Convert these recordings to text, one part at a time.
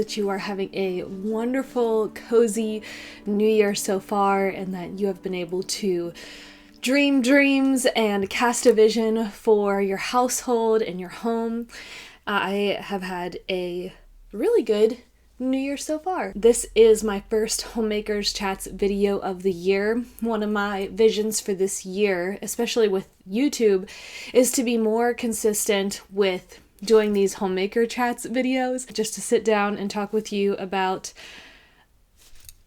that you are having a wonderful, cozy new year so far, and that you have been able to dream dreams and cast a vision for your household and your home. I have had a really good New Year so far. This is my first Homemakers Chats video of the year. One of my visions for this year, especially with YouTube, is to be more consistent with doing these Homemaker Chats videos, just to sit down and talk with you about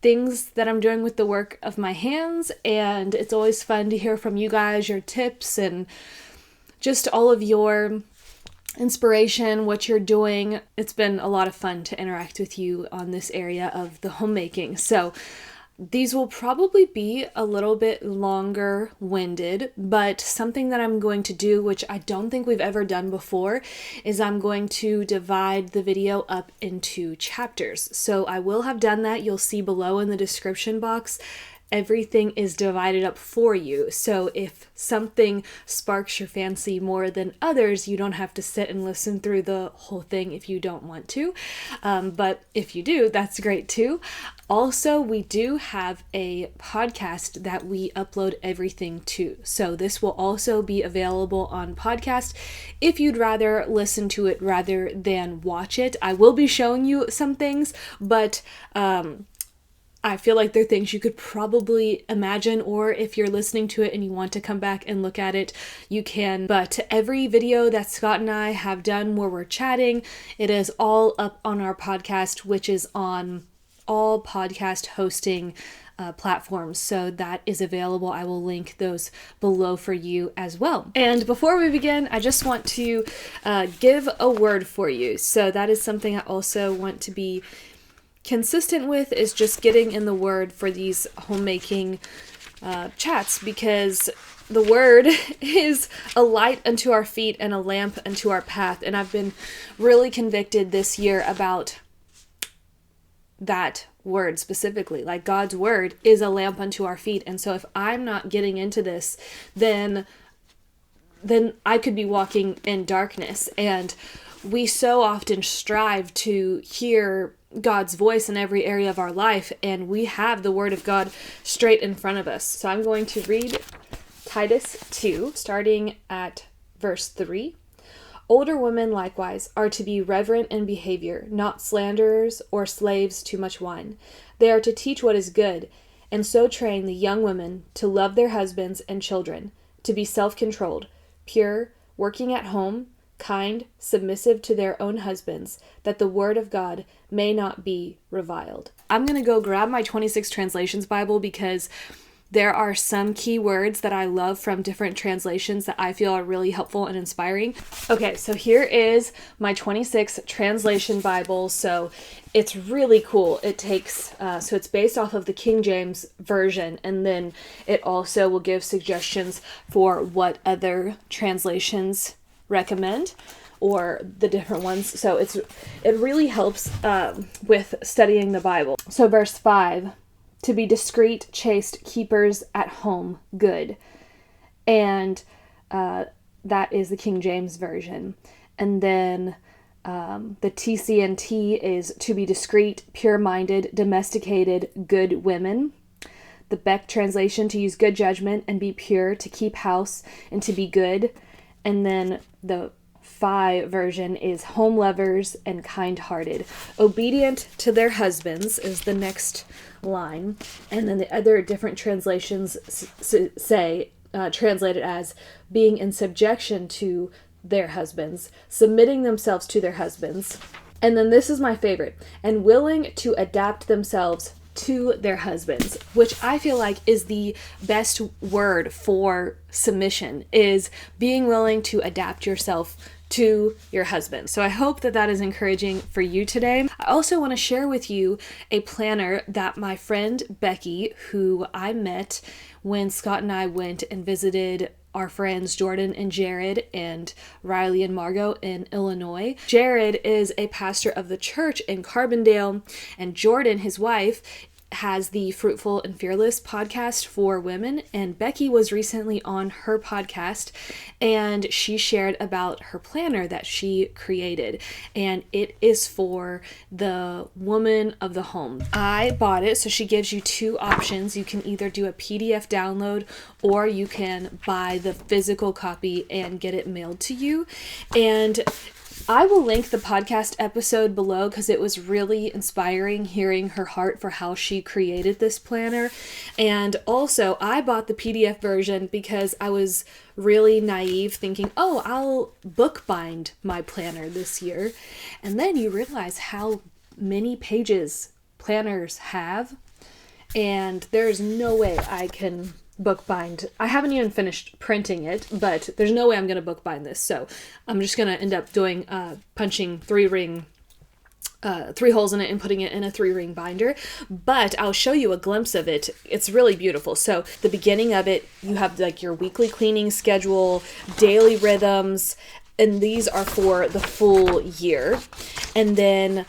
things that I'm doing with the work of my hands. And it's always fun to hear from you guys, your tips and just all of your inspiration, what you're doing. It's been a lot of fun to interact with you on this area of the homemaking. So these will probably be a little bit longer winded, but something that I'm going to do, which I don't think we've ever done before, is I'm going to divide the video up into chapters. So I will have done that. You'll see below in the description box, everything is divided up for you. So if something sparks your fancy more than others, you don't have to sit and listen through the whole thing if you don't want to. But if you do, that's great too. Also, we do have a podcast that we upload everything to. So this will also be available on podcast if you'd rather listen to it rather than watch it. I will be showing you some things, but I feel like they're things you could probably imagine, or if you're listening to it and you want to come back and look at it, you can. But every video that Scott and I have done where we're chatting, it is all up on our podcast, which is on all podcast hosting platforms. So that is available. I will link those below for you as well. And before we begin, I just want to give a word for you. So that is something I also want to be consistent with, is just getting in the word for these homemaking chats, because the word is a light unto our feet and a lamp unto our path. And I've been really convicted this year about that word specifically. Like, God's word is a lamp unto our feet. And so if I'm not getting into this, then I could be walking in darkness. And we so often strive to hear God's voice in every area of our life, and we have the Word of God straight in front of us. So I'm going to read Titus 2, starting at verse 3. Older women likewise are to be reverent in behavior, not slanderers or slaves to much wine. They are to teach what is good, and so train the young women to love their husbands and children, to be self-controlled, pure, working at home, kind, submissive to their own husbands, that the word of God may not be reviled. I'm going to go grab my 26 Translations Bible, because there are some key words that I love from different translations that I feel are really helpful and inspiring. Okay, so here is my 26 Translation Bible. So it's really cool. It takes, so it's based off of the King James Version, and then it also will give suggestions for what other translations recommend, or the different ones. So it really helps with studying the Bible. So verse 5, to be discreet, chaste, keepers at home, good. And that is the King James Version. And then the TCNT is to be discreet, pure-minded, domesticated, good women. The Beck translation, to use good judgment and be pure, to keep house and to be good. And then the Phi version is home lovers and kind-hearted. Obedient to their husbands is the next line. And then the other different translations say, translated as being in subjection to their husbands, submitting themselves to their husbands. And then this is my favorite, and willing to adapt themselves to their husbands, which I feel like is the best word for submission, is being willing to adapt yourself to your husband. So I hope that that is encouraging for you today. I also want to share with you a planner that my friend Becky, who I met when Scott and I went and visited our friends Jordan and Jared and Riley and Margot in Illinois. Jared is a pastor of the church in Carbondale, and Jordan, his wife, has the Fruitful and Fearless podcast for women, and Becky was recently on her podcast, and she shared about her planner that she created, and it is for the woman of the home. I bought it, so she gives you two options. You can either do a PDF download, or you can buy the physical copy and get it mailed to you. And I will link the podcast episode below because it was really inspiring hearing her heart for how she created this planner. And also, I bought the PDF version because I was really naive thinking, oh, I'll bookbind my planner this year. And then you realize how many pages planners have, and there's no way I can bookbind. I haven't even finished printing it, but there's no way I'm going to bookbind this. So I'm just going to end up doing, punching 3 holes in it and putting it in a 3-ring binder. But I'll show you a glimpse of it. It's really beautiful. So the beginning of it, you have like your weekly cleaning schedule, daily rhythms, and these are for the full year. And then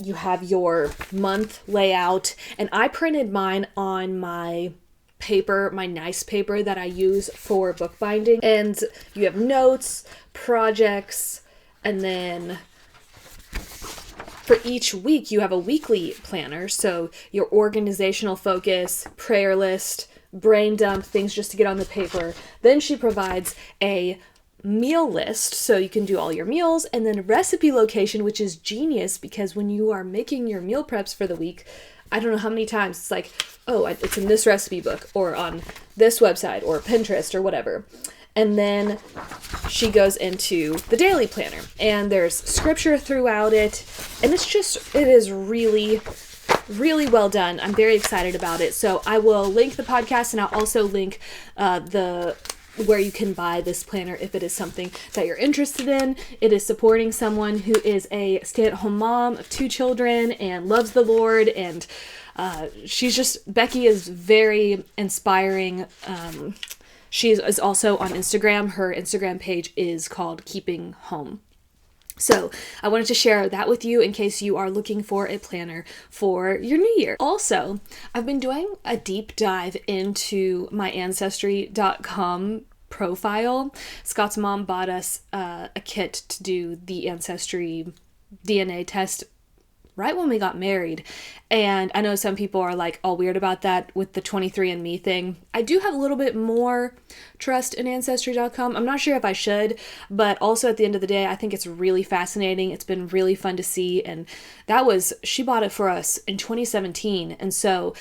you have your month layout, and I printed mine on my paper, my nice paper that I use for bookbinding. And you have notes, projects, and then for each week you have a weekly planner. So your organizational focus, prayer list, brain dump, things just to get on the paper. Then she provides a meal list so you can do all your meals, and then a recipe location, which is genius because when you are making your meal preps for the week, I don't know how many times it's like, oh, it's in this recipe book or on this website or Pinterest or whatever. And then she goes into the daily planner, and there's scripture throughout it, and it is really, really well done. I'm very excited about it. So I will link the podcast, and I'll also link where you can buy this planner if it is something that you're interested in. It is supporting someone who is a stay-at-home mom of 2 children and loves the Lord, and Becky is very inspiring. She is also on Instagram. Her Instagram page is called Keeping Home. So I wanted to share that with you in case you are looking for a planner for your new year. Also, I've been doing a deep dive into my Ancestry.com profile. Scott's mom bought us a kit to do the Ancestry DNA test right when we got married. And I know some people are like all weird about that with the 23andMe thing. I do have a little bit more trust in Ancestry.com. I'm not sure if I should, but also at the end of the day, I think it's really fascinating. It's been really fun to see. And she bought it for us in 2017. And so,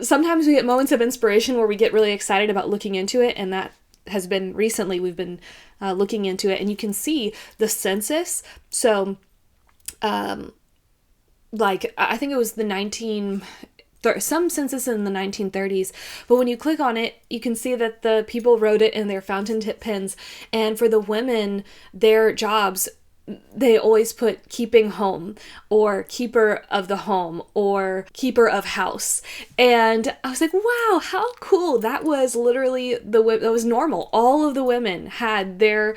sometimes we get moments of inspiration where we get really excited about looking into it. And that has been recently, we've been looking into it, and you can see the census. So, I think it was some census in the 1930s, but when you click on it, you can see that the people wrote it in their fountain tip pens, and for the women, their jobs, they always put keeping home, or keeper of the home, or keeper of house. And I was like, wow, how cool. That was literally that was normal. All of the women had their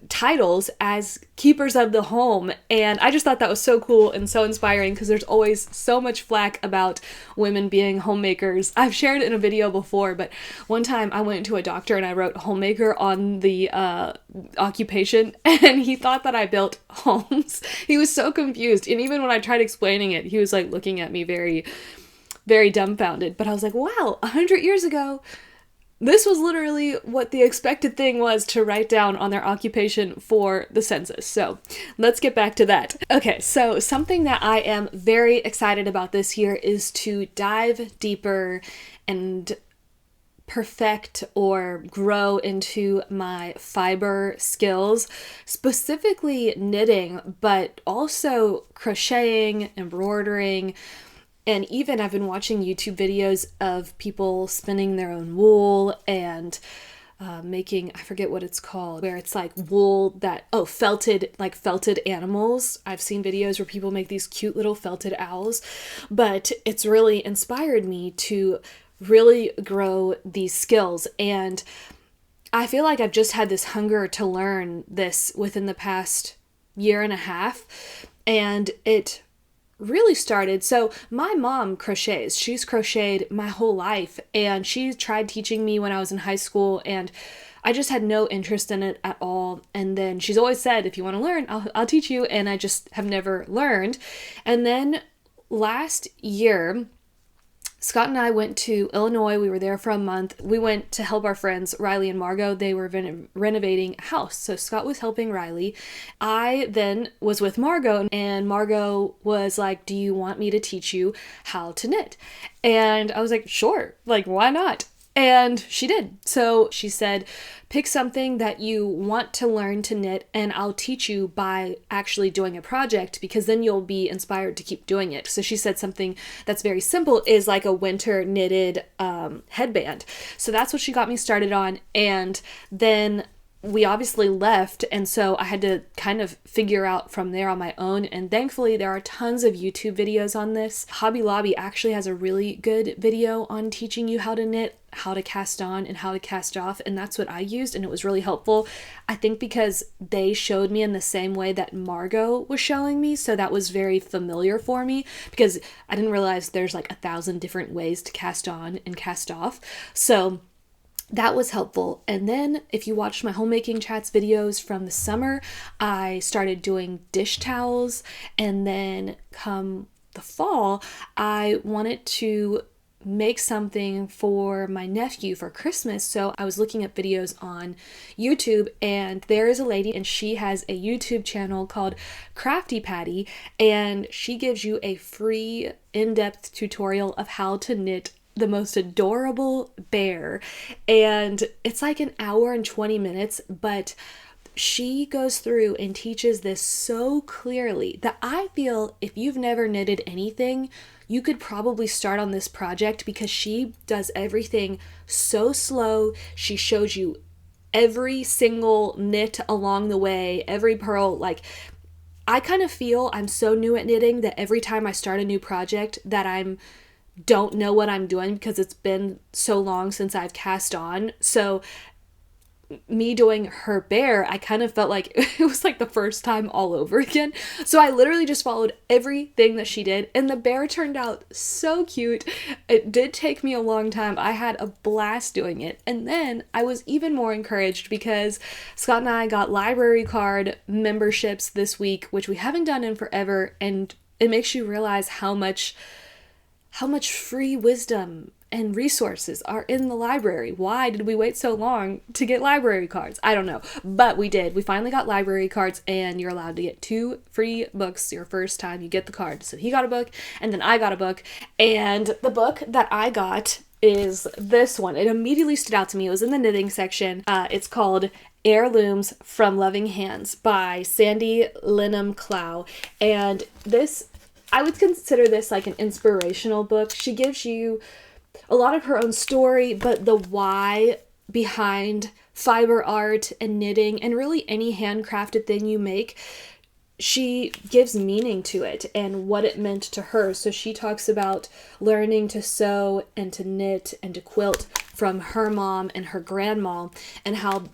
titles as keepers of the home, and I just thought that was so cool and so inspiring because there's always so much flack about women being homemakers. I've shared it in a video before, but one time I went to a doctor and I wrote homemaker on the occupation, and he thought that I built homes. He was so confused, and even when I tried explaining it, he was like looking at me very, very dumbfounded. But I was like, wow, 100 years ago, this was literally what the expected thing was to write down on their occupation for the census. So let's get back to that. Okay, so something that I am very excited about this year is to dive deeper and perfect or grow into my fiber skills, specifically knitting, but also crocheting, embroidering. And even I've been watching YouTube videos of people spinning their own wool and making, I forget what it's called, where it's like wool felted animals. I've seen videos where people make these cute little felted owls, but it's really inspired me to really grow these skills. And I feel like I've just had this hunger to learn this within the past year and a half, and it really started. So my mom crochets. She's crocheted my whole life, and she tried teaching me when I was in high school, and I just had no interest in it at all. And then she's always said, if you want to learn, I'll teach you. And I just have never learned. And then last year, Scott and I went to Illinois. We were there for a month. We went to help our friends, Riley and Margot. They were renovating a house. So Scott was helping Riley. I then was with Margot, and Margot was like, do you want me to teach you how to knit? And I was like, sure, like, why not? And she did. So she said, pick something that you want to learn to knit, and I'll teach you by actually doing a project, because then you'll be inspired to keep doing it. So she said something that's very simple is like a winter knitted headband. So that's what she got me started on. And then we obviously left, and so I had to kind of figure out from there on my own. And thankfully there are tons of YouTube videos on this. Hobby Lobby actually has a really good video on teaching you how to knit, how to cast on, and how to cast off, and that's what I used, and it was really helpful. I think because they showed me in the same way that Margot was showing me, so that was very familiar for me, because I didn't realize there's like 1,000 different ways to cast on and cast off. So that was helpful. And then if you watched my homemaking chats videos from the summer, I started doing dish towels, and then come the fall, I wanted to make something for my nephew for Christmas. So I was looking at videos on YouTube, and there is a lady, and she has a YouTube channel called Crafty Patty, and she gives you a free in-depth tutorial of how to knit the most adorable bear. And it's like an hour and 20 minutes, but she goes through and teaches this so clearly that I feel if you've never knitted anything, you could probably start on this project, because she does everything so slow. She shows you every single knit along the way, every purl. Like, I kind of feel I'm so new at knitting that every time I start a new project that I don't know what I'm doing, because it's been so long since I've cast on. So me doing her bear, I kind of felt like it was like the first time all over again. So I literally just followed everything that she did, and the bear turned out so cute. It did take me a long time. I had a blast doing it. And then I was even more encouraged because Scott and I got library card memberships this week, which we haven't done in forever, and it makes you realize how much free wisdom and resources are in the library. Why did we wait so long to get library cards? I don't know, but we did. We finally got library cards, and you're allowed to get 2 free books your first time you get the card. So he got a book, and then I got a book, and the book that I got is this one. It immediately stood out to me. It was in the knitting section. It's called Heirlooms from Loving Hands by Sandy Linham Clow, and this, I would consider this like an inspirational book. She gives you a lot of her own story, but the why behind fiber art and knitting and really any handcrafted thing you make, she gives meaning to it and what it meant to her. So she talks about learning to sew and to knit and to quilt from her mom and her grandma, and how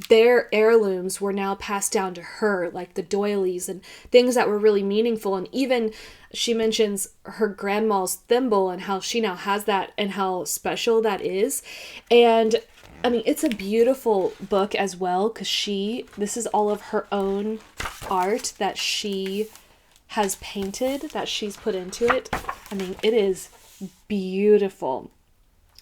their heirlooms were now passed down to her, like the doilies and things that were really meaningful. And even she mentions her grandma's thimble and how she now has that and how special that is. And I mean, it's a beautiful book as well, because this is all of her own art that she has painted, that she's put into it. I mean, it is beautiful.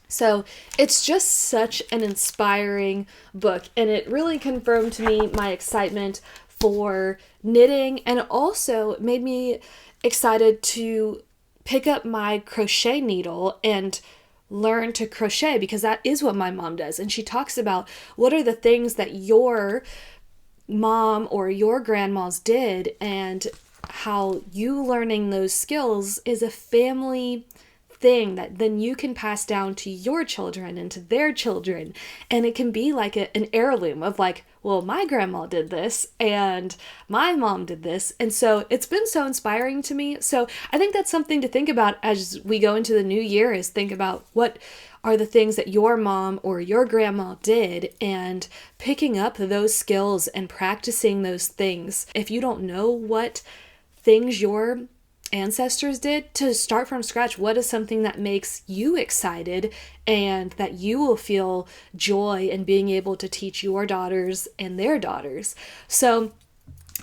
So it's just such an inspiring book, and it really confirmed to me my excitement for knitting, and also made me excited to pick up my crochet needle and learn to crochet, because that is what my mom does. And she talks about what are the things that your mom or your grandmas did, and how you learning those skills is a family thing that then you can pass down to your children and to their children. And it can be like an heirloom of like, well, my grandma did this and my mom did this. And so it's been so inspiring to me. So I think that's something to think about as we go into the new year, is think about what are the things that your mom or your grandma did, and picking up those skills and practicing those things. If you don't know what things your ancestors did, to start from scratch. What is something that makes you excited and that you will feel joy in being able to teach your daughters and their daughters? So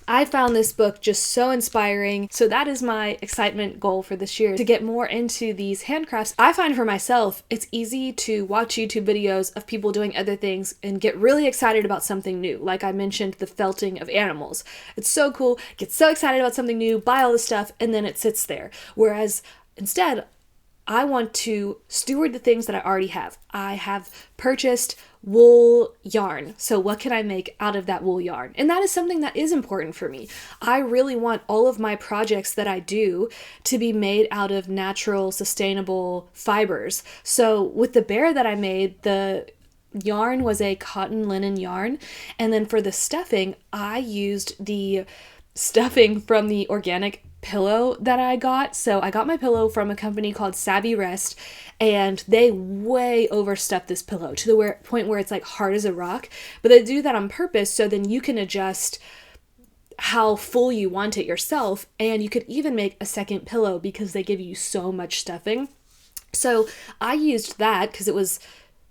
I found this book just so inspiring. So that is my excitement goal for this year, to get more into these handcrafts. I find for myself, it's easy to watch YouTube videos of people doing other things and get really excited about something new. Like I mentioned, the felting of animals. It's so cool, get so excited about something new, buy all this stuff, and then it sits there. Whereas instead, I want to steward the things that I already have. I have purchased wool yarn. So what can I make out of that wool yarn? And that is something that is important for me. I really want all of my projects that I do to be made out of natural, sustainable fibers. So with the bear that I made, the yarn was a cotton linen yarn. And then for the stuffing, I used the stuffing from the organic pillow that I got. So I got my pillow from a company called Savvy Rest, and they way overstuffed this pillow to the point where it's like hard as a rock. But they do that on purpose, so then you can adjust how full you want it yourself, and you could even make a second pillow because they give you so much stuffing. So I used that because it was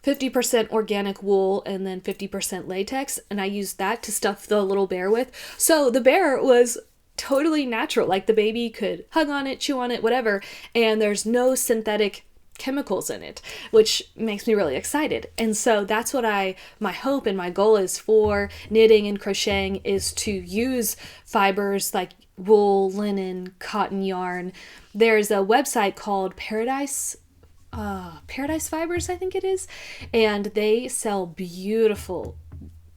50% organic wool and then 50% latex, and I used that to stuff the little bear with. So the bear was totally natural. Like the baby could hug on it, chew on it, whatever, and there's no synthetic chemicals in it, which makes me really excited. And so that's what my hope and my goal is for knitting and crocheting, is to use fibers like wool, linen, cotton yarn. There's a website called Paradise Fibers, I think it is, and they sell beautiful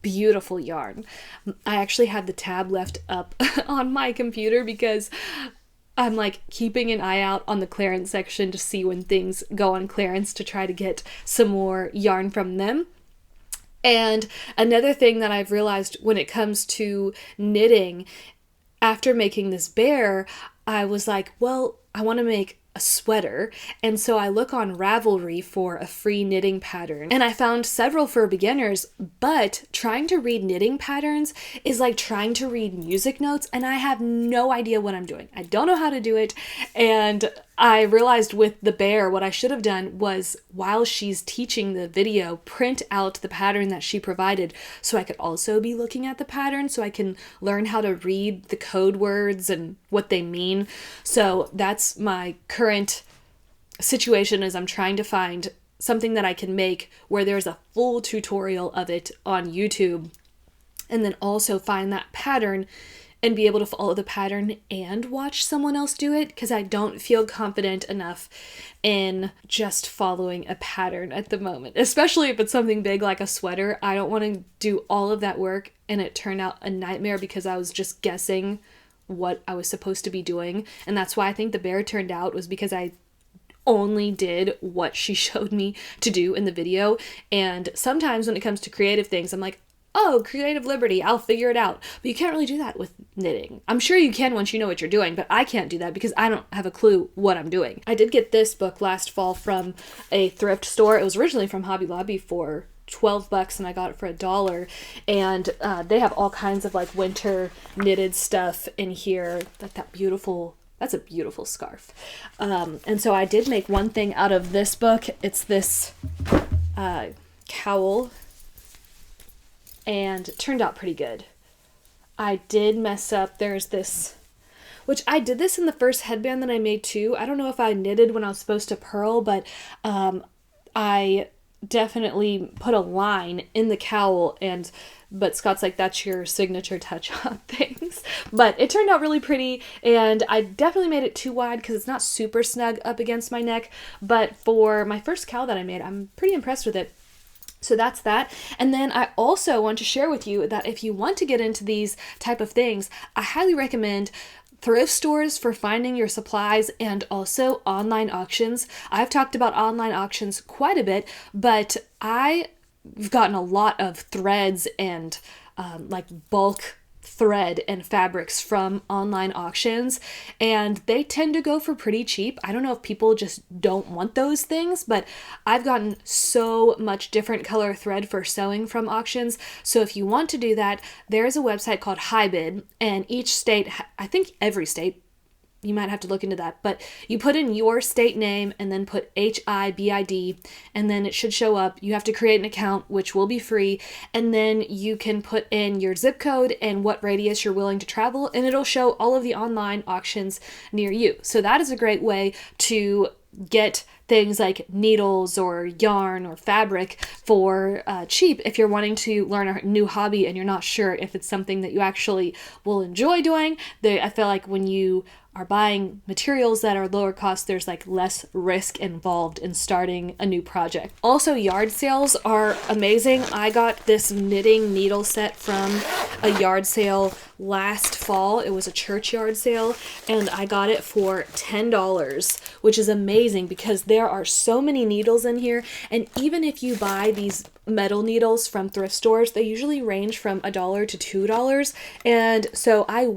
yarn. I actually had the tab left up on my computer because I'm like keeping an eye out on the clearance section to see when things go on clearance to try to get some more yarn from them. And another thing that I've realized when it comes to knitting, after making this bear, I was like, well, I want to make a sweater. And so I look on Ravelry for a free knitting pattern, and I found several for beginners, but trying to read knitting patterns is like trying to read music notes, and I have no idea what I'm doing. I don't know how to do it. And I realized with the bear, what I should have done was, while she's teaching the video, print out the pattern that she provided so I could also be looking at the pattern so I can learn how to read the code words and what they mean. So that's my current situation, is I'm trying to find something that I can make where there's a full tutorial of it on YouTube, and then also find that pattern and be able to follow the pattern and watch someone else do it, because I don't feel confident enough in just following a pattern at the moment, especially if it's something big like a sweater. I don't want to do all of that work and it turned out a nightmare because I was just guessing what I was supposed to be doing. And that's why I think the bear turned out, was because I only did what she showed me to do in the video. And sometimes when it comes to creative things, I'm like, oh, creative liberty, I'll figure it out. But you can't really do that with knitting. I'm sure you can once you know what you're doing, but I can't do that because I don't have a clue what I'm doing. I did get this book last fall from a thrift store. It was originally from Hobby Lobby for $12 and I got it for $1. And they have all kinds of like winter knitted stuff in here. That's a beautiful scarf. And so I did make one thing out of this book. It's this cowl, and it turned out pretty good. I did mess up. There's this, which I did this in the first headband that I made too. I don't know if I knitted when I was supposed to purl, but I definitely put a line in the cowl, but Scott's like, that's your signature touch on things. But it turned out really pretty, and I definitely made it too wide because it's not super snug up against my neck. But for my first cowl that I made, I'm pretty impressed with it. So that's that. And then I also want to share with you that if you want to get into these type of things, I highly recommend thrift stores for finding your supplies, and also online auctions. I've talked about online auctions quite a bit, but I've gotten a lot of threads and like bulk thread and fabrics from online auctions, and they tend to go for pretty cheap. I don't know if people just don't want those things, but I've gotten so much different color thread for sewing from auctions. So if you want to do that, there's a website called HiBid, and each state, I think every state, You might have to look into that, but you put in your state name and then put HIBID, and then it should show up. You have to create an account, which will be free, and then you can put in your zip code and what radius you're willing to travel, and it'll show all of the online auctions near you. So that is a great way to get things like needles or yarn or fabric for cheap if you're wanting to learn a new hobby and you're not sure if it's something that you actually will enjoy doing. I feel like when you are buying materials that are lower cost, there's like less risk involved in starting a new project. Also, yard sales are amazing. I got this knitting needle set from a yard sale last fall. It was a church yard sale, and I got it for $10, which is amazing because there are so many needles in here. And even if you buy these metal needles from thrift stores, they usually range from $1 to $2. And so I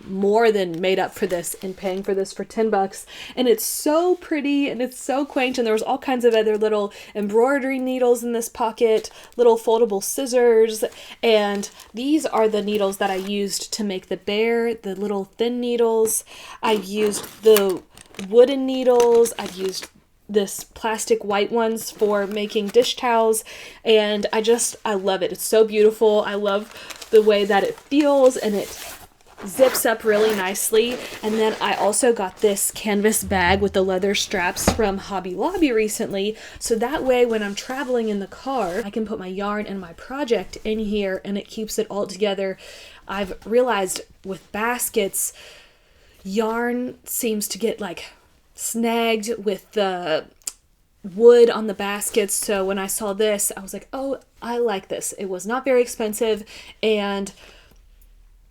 more than made up for this in paying for this for $10, and it's so pretty and it's so quaint, and there was all kinds of other little embroidery needles in this pocket, little foldable scissors, and these are the needles that I used to make the bear, the little thin needles. I've used the wooden needles, I've used this plastic white ones for making dish towels, and I love it. It's so beautiful. I love the way that it feels, and it zips up really nicely. And then I also got this canvas bag with the leather straps from Hobby Lobby recently, so that way when I'm traveling in the car, I can put my yarn and my project in here and it keeps it all together. I've realized with baskets, yarn seems to get like snagged with the wood on the baskets, so when I saw this, I was like, oh, I like this. It was not very expensive, and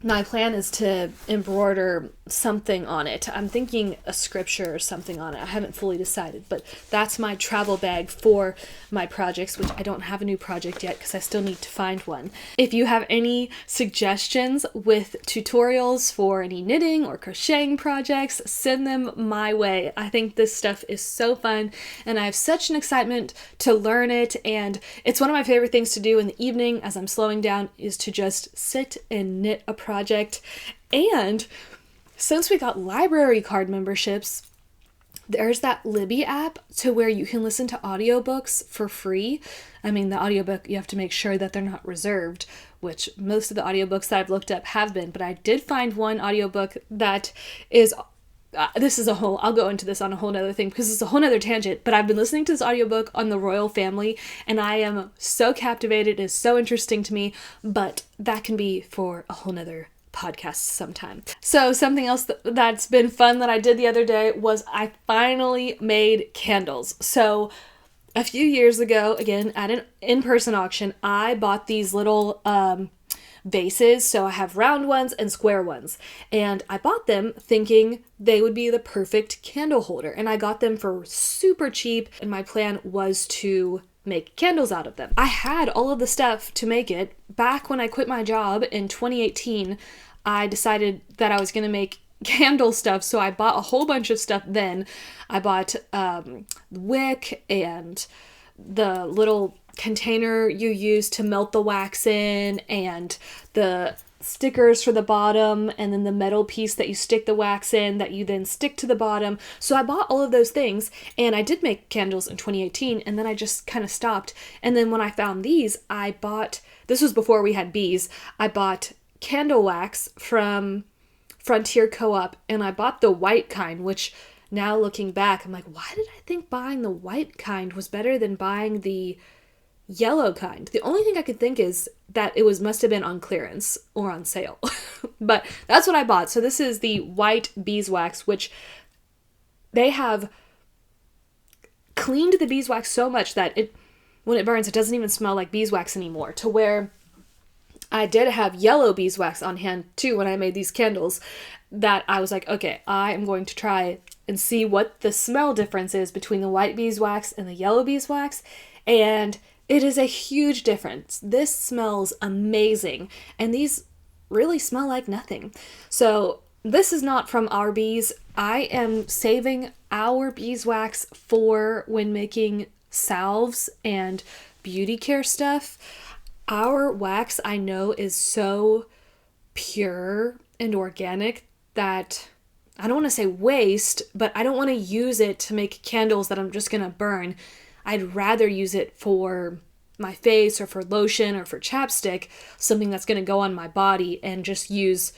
my plan is to embroider something on it. I'm thinking a scripture or something on it. I haven't fully decided, but that's my travel bag for my projects, which I don't have a new project yet because I still need to find one. If you have any suggestions with tutorials for any knitting or crocheting projects, send them my way. I think this stuff is so fun, and I have such an excitement to learn it, and it's one of my favorite things to do in the evening as I'm slowing down, is to just sit and knit a project. And since we got library card memberships, there's that Libby app to where you can listen to audiobooks for free. I mean, the audiobook, you have to make sure that they're not reserved, which most of the audiobooks that I've looked up have been, but I did find one audiobook that is I'll go into this on a whole nother thing because it's a whole nother tangent, but I've been listening to this audiobook on the royal family and I am so captivated. It is so interesting to me, but that can be for a whole nother podcast sometime. So something else that's been fun that I did the other day was I finally made candles. So a few years ago, again, at an in-person auction, I bought these little vases. So I have round ones and square ones, and I bought them thinking they would be the perfect candle holder, and I got them for super cheap, and my plan was to make candles out of them. I had all of the stuff to make it. Back when I quit my job in 2018, I decided that I was going to make candle stuff, so I bought a whole bunch of stuff then. I bought wick and the little container you use to melt the wax in, and the stickers for the bottom, and then the metal piece that you stick the wax in that you then stick to the bottom. So I bought all of those things, and I did make candles in 2018, and then I just kind of stopped. And then when I found these, this was before we had bees, I bought candle wax from Frontier Co-op, and I bought the white kind, which now looking back, I'm like, why did I think buying the white kind was better than buying the yellow kind? The only thing I could think is that it must have been on clearance or on sale. But that's what I bought. So this is the white beeswax, which they have cleaned the beeswax so much that when it burns, it doesn't even smell like beeswax anymore, to where I did have yellow beeswax on hand too when I made these candles, that I was like, okay, I am going to try and see what the smell difference is between the white beeswax and the yellow beeswax, and it is a huge difference. This smells amazing, and these really smell like nothing. So this is not from our bees. I am saving our beeswax for when making salves and beauty care stuff. Our wax, I know, is so pure and organic that I don't want to say waste, but I don't want to use it to make candles that I'm just going to burn. I'd rather use it for my face or for lotion or for chapstick, something that's going to go on my body, and just use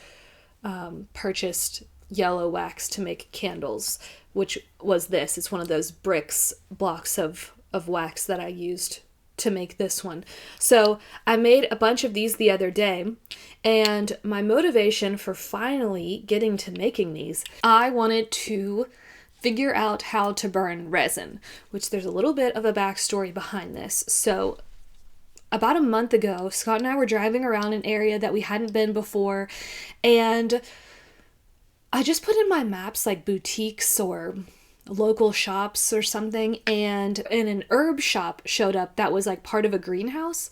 purchased yellow wax to make candles, which was this. It's one of those blocks of wax that I used to make this one. So I made a bunch of these the other day, and my motivation for finally getting to making these, I wanted to figure out how to burn resin, which there's a little bit of a backstory behind this. So about a month ago, Scott and I were driving around an area that we hadn't been before, and I just put in my maps like boutiques or local shops or something, and an herb shop showed up that was like part of a greenhouse.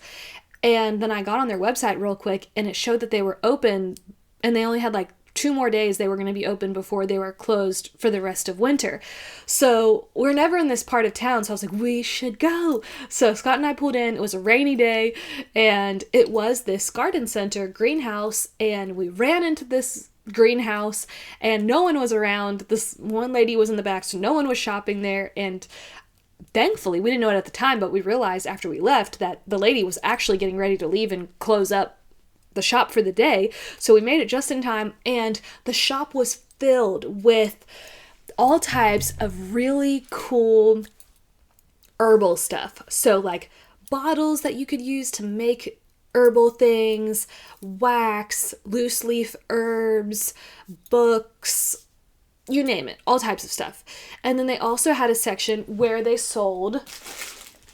And then I got on their website real quick, and it showed that they were open, and they only had like 2 more days they were going to be open before they were closed for the rest of winter. So we're never in this part of town, so I was like, we should go. So Scott and I pulled in. It was a rainy day, and it was this garden center greenhouse, and we ran into this greenhouse and no one was around. This one lady was in the back, so no one was shopping there. And thankfully, we didn't know it at the time, but we realized after we left that the lady was actually getting ready to leave and close up the shop for the day. So we made it just in time, and the shop was filled with all types of really cool herbal stuff. So like bottles that you could use to make herbal things, wax, loose leaf herbs, books, you name it, all types of stuff. And then they also had a section where they sold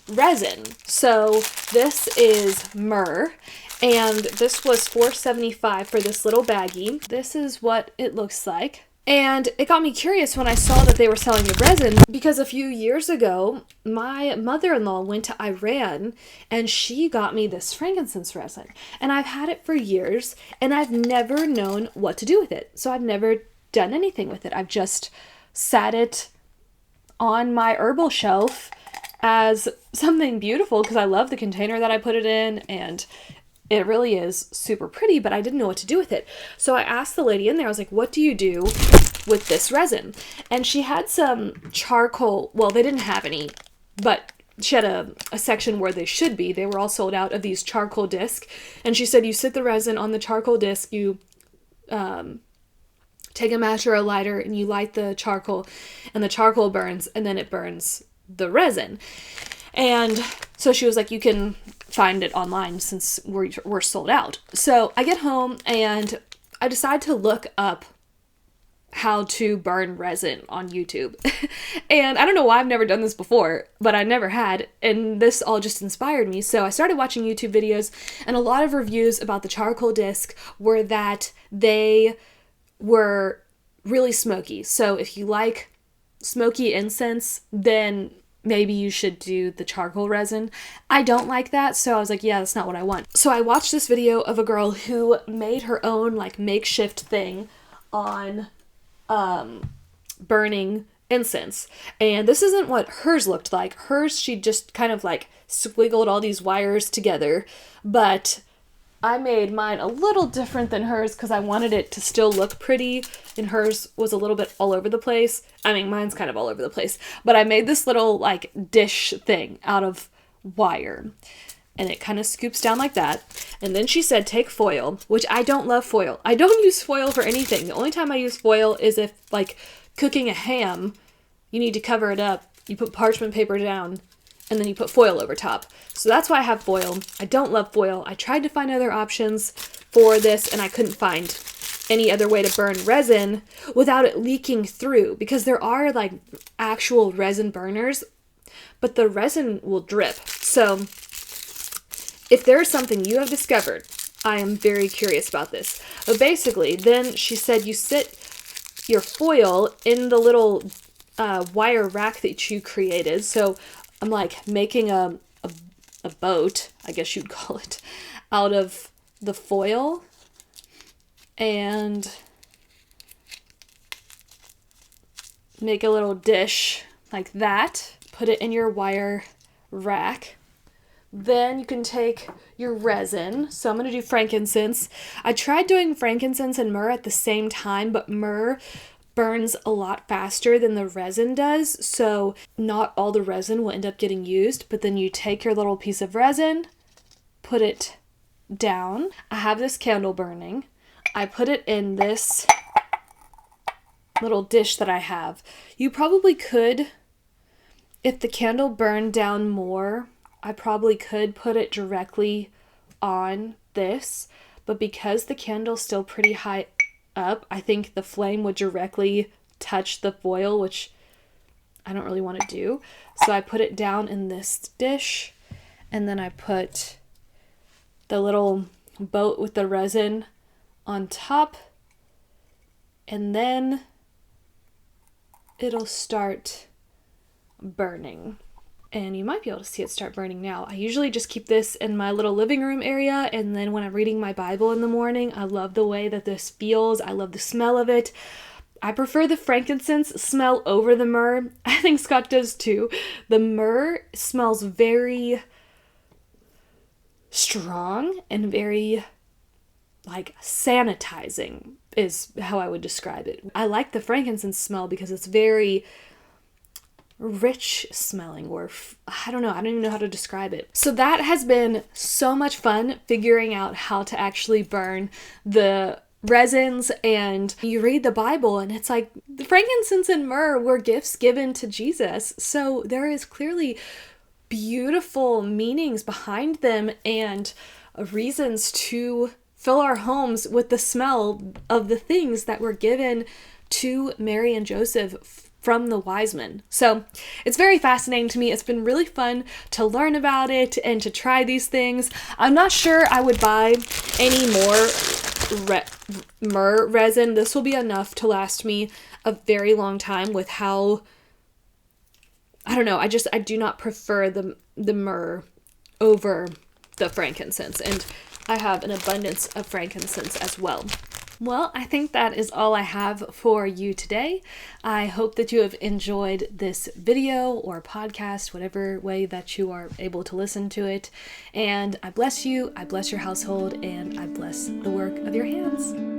resin. So this is myrrh, and this was $4.75 for this little baggie. This is what it looks like. And it got me curious when I saw that they were selling the resin, because a few years ago, my mother-in-law went to Iran and she got me this frankincense resin. And I've had it for years, and I've never known what to do with it. So I've never done anything with it. I've just sat it on my herbal shelf as something beautiful because I love the container that I put it in, and it really is super pretty, but I didn't know what to do with it. So I asked the lady in there, I was like, what do you do with this resin? And she had some charcoal, well, they didn't have any, but she had a section where they should be. They were all sold out of these charcoal discs. And she said, you sit the resin on the charcoal disc, you take a match or a lighter, and you light the charcoal, and the charcoal burns, and then it burns the resin. And so she was like, you can find it online since we're sold out. So I get home and I decide to look up how to burn resin on YouTube. And I don't know why I've never done this before, but I never had. And this all just inspired me. So I started watching YouTube videos, and a lot of reviews about the charcoal disc were that they were really smoky. So if you like smoky incense, then maybe you should do the charcoal resin. I don't like that, so I was like, yeah, that's not what I want. So I watched this video of a girl who made her own like makeshift thing on burning incense. And this isn't what hers looked like. Hers, she just kind of like squiggled all these wires together, but I made mine a little different than hers because I wanted it to still look pretty, and hers was a little bit all over the place. I mean, mine's kind of all over the place, but I made this little like dish thing out of wire, and it kind of scoops down like that. And then she said, take foil, which I don't love foil. I don't use foil for anything. The only time I use foil is if like cooking a ham, you need to cover it up. You put parchment paper down, and then you put foil over top. So that's why I have foil. I don't love foil. I tried to find other options for this, and I couldn't find any other way to burn resin without it leaking through, because there are like actual resin burners, but the resin will drip. So if there's something you have discovered, I am very curious about this. But basically, then she said you sit your foil in the little wire rack that you created. So I'm like making a boat, I guess you'd call it, out of the foil, and make a little dish like that. Put it in your wire rack. Then you can take your resin. So I'm going to do frankincense. I tried doing frankincense and myrrh at the same time, but myrrh burns a lot faster than the resin does, so not all the resin will end up getting used, but then you take your little piece of resin, put it down. I have this candle burning. I put it in this little dish that I have. You probably could, if the candle burned down more, I probably could put it directly on this, but because the candle's still pretty high up, I think the flame would directly touch the foil, which I don't really want to do. So I put it down in this dish, and then I put the little boat with the resin on top, and then it'll start burning. And you might be able to see it start burning now. I usually just keep this in my little living room area, and then when I'm reading my Bible in the morning, I love the way that this feels. I love the smell of it. I prefer the frankincense smell over the myrrh. I think Scott does too. The myrrh smells very strong and very like sanitizing is how I would describe it. I like the frankincense smell because it's very rich smelling, or I don't even know how to describe it. So that has been so much fun figuring out how to actually burn the resins. And you read the Bible and it's like the frankincense and myrrh were gifts given to Jesus, so there is clearly beautiful meanings behind them and reasons to fill our homes with the smell of the things that were given to Mary and Joseph from the wise men. So it's very fascinating to me. It's been really fun to learn about it and to try these things. I'm not sure I would buy any more myrrh resin. This will be enough to last me a very long time with how, I don't know, I do not prefer the myrrh over the frankincense, and I have an abundance of frankincense as well. Well, I think that is all I have for you today. I hope that you have enjoyed this video or podcast, whatever way that you are able to listen to it. And I bless you, I bless your household, and I bless the work of your hands.